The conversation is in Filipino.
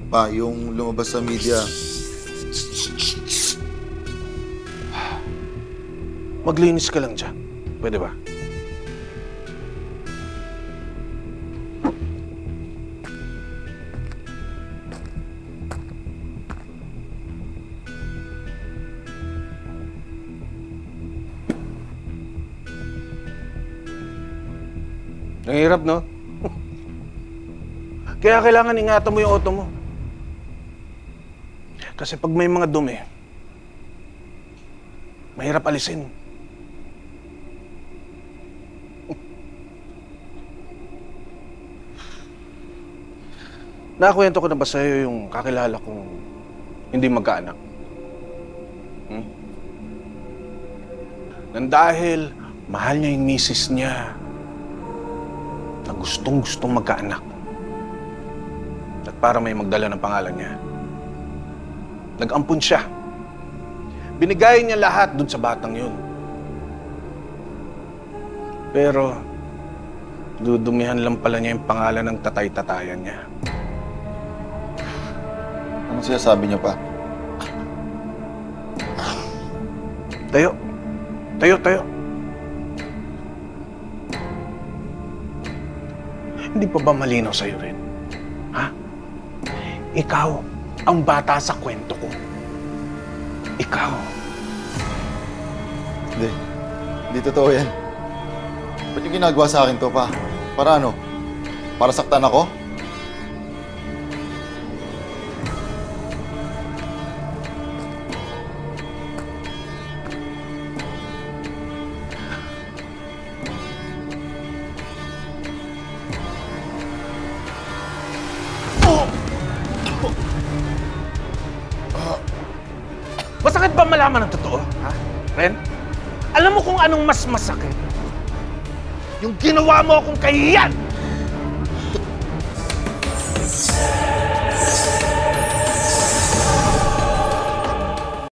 Pa, yung lumabas sa media. Maglinis ka lang dyan. Pwede ba? Ang hirap, no? Kaya kailangan ingatan mo yung auto mo. Kasi pag may mga dumi, mahirap alisin. Nakakwento ko na ba sa'yo yung kakilala kong hindi magkaanak? Nang dahil mahal niya yung misis niya na gustong-gustong magkaanak. At para may magdala ng pangalan niya, nag-ampun siya. Binigay niya lahat dun sa batang yun. Pero, dudumihan lang pala niya yung pangalan ng tatay-tatayan niya. Anong sinasabi niyo pa? Tayo. Tayo. Hindi pa ba malinaw sa'yo rin? Ha? Ikaw ang bata sa kwento ko. Ikaw. Hindi totoo yan. Ba't yung ginagawa sa akin to, pa? Para ano? Para saktan ako? Masakit ba malaman ng totoo, ha? Ren? Alam mo kung anong mas masakit? Yung ginawa mo akong kahiyan!